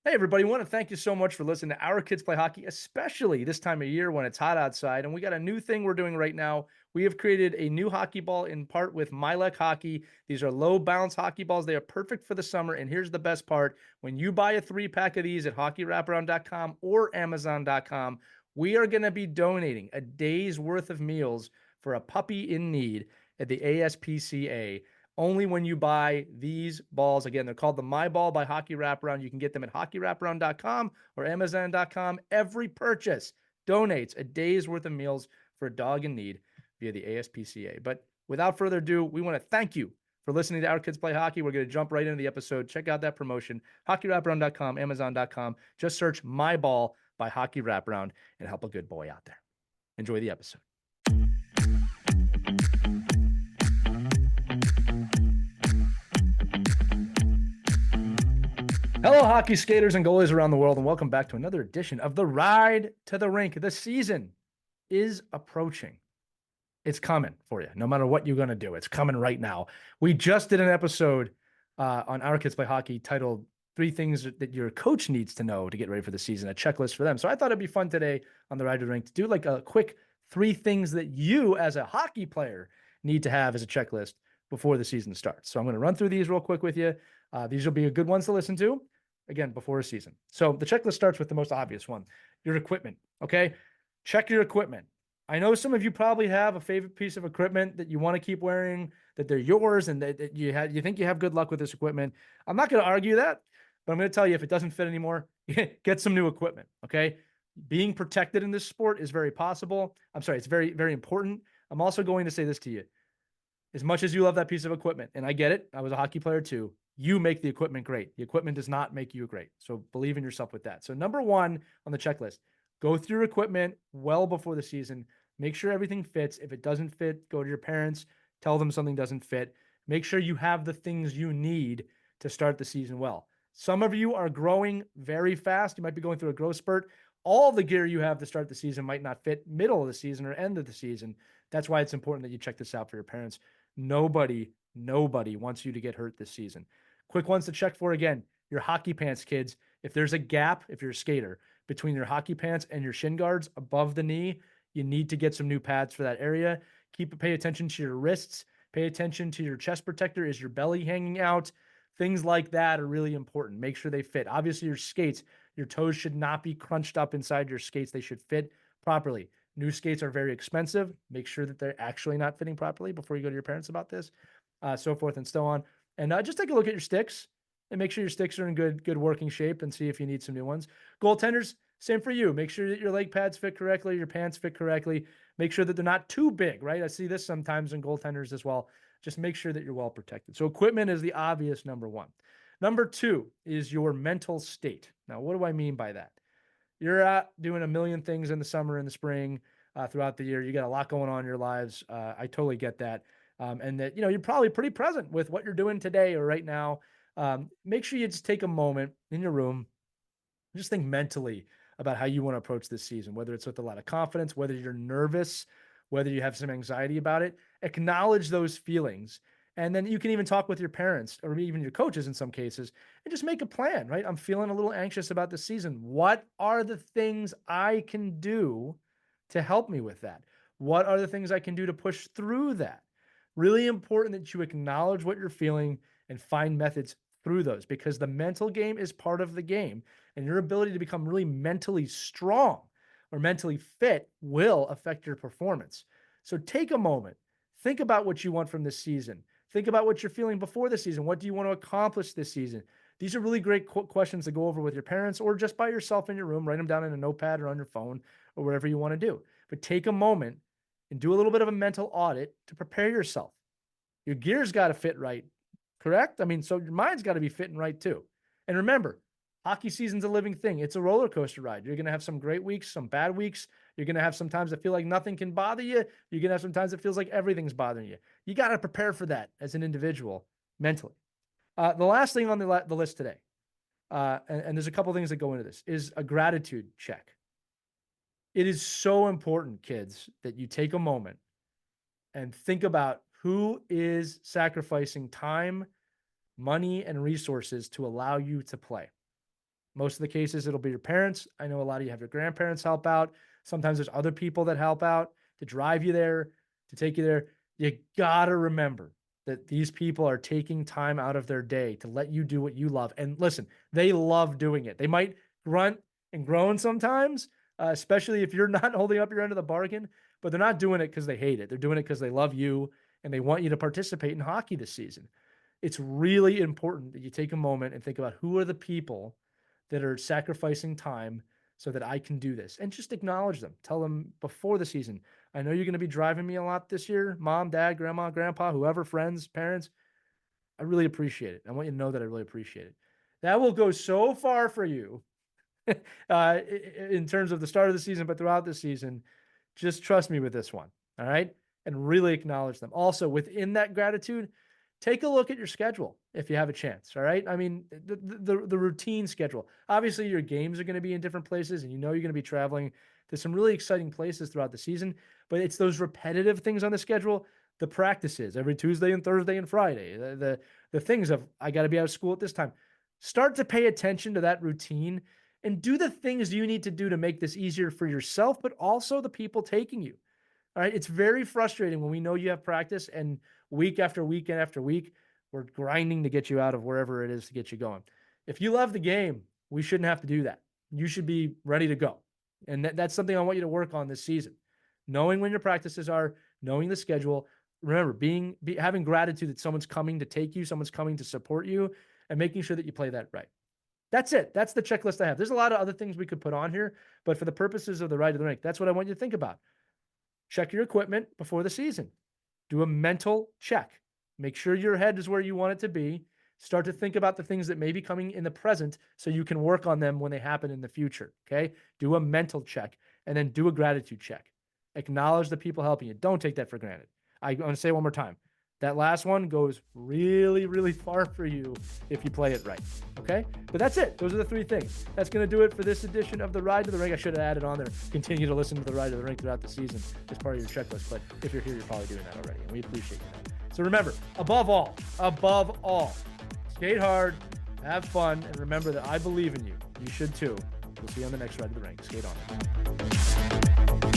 Hey, everybody. I want to thank you so much for listening to Our Kids Play Hockey, especially this time of year when it's hot outside. And we got a new thing we're doing right now. We have created a new hockey ball in part with Milek Hockey. These are low bounce hockey balls. They are perfect for the summer. And here's the best part. When you buy a 3-pack of these at hockeywraparound.com or amazon.com, we are going to be donating a day's worth of meals for a puppy in need at the ASPCA. Only when you buy these balls. Again, they're called the My Ball by Hockey Wraparound. You can get them at hockeywraparound.com or amazon.com. Every purchase donates a day's worth of meals for a dog in need via the ASPCA. But without further ado, we want to thank you for listening to Our Kids Play Hockey. We're going to jump right into the episode. Check out that promotion, hockeywraparound.com, amazon.com. Just search My Ball by Hockey Wraparound and help a good boy out there. Enjoy the episode. Hello, hockey skaters and goalies around the world, and welcome back to another edition of the Ride to the Rink. The season is approaching. It's coming for you, no matter what you're going to do. It's coming right now. We just did an episode on Our Kids Play Hockey titled 3 Things that Your Coach Needs to Know to Get Ready for the Season, a checklist for them. So I thought it'd be fun today on the Ride to the Rink to do like a quick 3 things that you as a hockey player need to have as a checklist before the season starts. So I'm going to run through these real quick with you. These will be good ones to listen to. Again, before a season. So the checklist starts with the most obvious one, your equipment, okay? Check your equipment. I know some of you probably have a favorite piece of equipment that you want to keep wearing, that they're yours, and that you think you have good luck with this equipment. I'm not going to argue that, but I'm going to tell you if it doesn't fit anymore, get some new equipment, okay? Being protected in this sport is very possible. It's very, very important. I'm also going to say this to you. As much as you love that piece of equipment, and I get it, I was a hockey player too, you make the equipment great. The equipment does not make you great. So believe in yourself with that. So number 1 on the checklist, go through your equipment well before the season. Make sure everything fits. If it doesn't fit, go to your parents, tell them something doesn't fit. Make sure you have the things you need to start the season well. Some of you are growing very fast. You might be going through a growth spurt. All the gear you have to start the season might not fit middle of the season or end of the season. That's why it's important that you check this out for your parents. Nobody wants you to get hurt this season. Quick ones to check for again, your hockey pants, kids. If there's a gap, if you're a skater, between your hockey pants and your shin guards above the knee, you need to get some new pads for that area. Pay attention to your wrists. Pay attention to your chest protector. Is your belly hanging out? Things like that are really important. Make sure they fit. Obviously, your skates, your toes should not be crunched up inside your skates. They should fit properly. New skates are very expensive. Make sure that they're actually not fitting properly before you go to your parents about this, so forth and so on. And just take a look at your sticks and make sure your sticks are in good working shape and see if you need some new ones. Goaltenders, same for you. Make sure that your leg pads fit correctly, your pants fit correctly. Make sure that they're not too big, right? I see this sometimes in goaltenders as well. Just make sure that you're well protected. So equipment is the obvious number 1. Number 2 is your mental state. Now, what do I mean by that? You're out doing a million things in the summer and the spring, throughout the year. You got a lot going on in your lives. I totally get that. And that, you're probably pretty present with what you're doing today or right now. Make sure you just take a moment in your room, just think mentally about how you want to approach this season, whether it's with a lot of confidence, whether you're nervous, whether you have some anxiety about it. Acknowledge those feelings. And then you can even talk with your parents or even your coaches in some cases and just make a plan, right? I'm feeling a little anxious about this season. What are the things I can do to help me with that? What are the things I can do to push through that? Really important that you acknowledge what you're feeling and find methods through those, because the mental game is part of the game, and your ability to become really mentally strong or mentally fit will affect your performance. So take a moment, think about what you want from this season. Think about what you're feeling before the season. What do you want to accomplish this season? These are really great questions to go over with your parents or just by yourself in your room. Write them down in a notepad or on your phone or wherever you want to do. But take a moment and do a little bit of a mental audit to prepare yourself. Your gear's got to fit right, correct? I mean, so your mind's got to be fitting right too. And remember, hockey season's a living thing. It's a roller coaster ride. You're going to have some great weeks, some bad weeks. You're going to have some times that feel like nothing can bother you. You're going to have some times that feels like everything's bothering you. You got to prepare for that as an individual mentally. The last thing on the list today, and there's a couple things that go into this, is a gratitude check. It is so important, kids, that you take a moment and think about who is sacrificing time, money, and resources to allow you to play. Most of the cases, it'll be your parents. I know a lot of you have your grandparents help out. Sometimes there's other people that help out to drive you there, to take you there. You got to remember that these people are taking time out of their day to let you do what you love. And listen, they love doing it. They might grunt and groan sometimes, especially if you're not holding up your end of the bargain, but they're not doing it because they hate it. They're doing it because they love you and they want you to participate in hockey this season. It's really important that you take a moment and think about who are the people that are sacrificing time so that I can do this, and just acknowledge them. Tell them before the season, I know you're going to be driving me a lot this year, mom, dad, grandma, grandpa, whoever, friends, parents. I really appreciate it. I want you to know that I really appreciate it. That will go so far for you in terms of the start of the season, but throughout the season. Just trust me with this one. All right. And really acknowledge them. Also, within that gratitude, take a look at your schedule if you have a chance. All right. I mean, the routine schedule. Obviously, your games are going to be in different places, and you're going to be traveling to some really exciting places throughout the season. But it's those repetitive things on the schedule, the practices every Tuesday and Thursday and Friday, the things of I got to be out of school at this time. Start to pay attention to that routine and do the things you need to do to make this easier for yourself, but also the people taking you. All right. It's very frustrating when we know you have practice and week after week and after week, we're grinding to get you out of wherever it is to get you going. If you love the game, we shouldn't have to do that. You should be ready to go. And that's something I want you to work on this season. Knowing when your practices are, knowing the schedule. Remember, having gratitude that someone's coming to take you, someone's coming to support you, and making sure that you play that right. That's it. That's the checklist I have. There's a lot of other things we could put on here, but for the purposes of the Ride to the Rink, that's what I want you to think about. Check your equipment before the season. Do a mental check. Make sure your head is where you want it to be. Start to think about the things that may be coming in the present so you can work on them when they happen in the future. Okay? Do a mental check and then do a gratitude check. Acknowledge the people helping you. Don't take that for granted. I'm going to say it one more time. That last one goes really, really far for you if you play it right. Okay? But that's it. Those are the three things. That's going to do it for this edition of the Ride to the Rink. I should have added on there. Continue to listen to the Ride to the Rink throughout the season as part of your checklist. But if you're here, you're probably doing that already. And we appreciate you. So remember, above all, skate hard, have fun, and remember that I believe in you. You should too. We'll see you on the next Ride to the Rink. Skate on.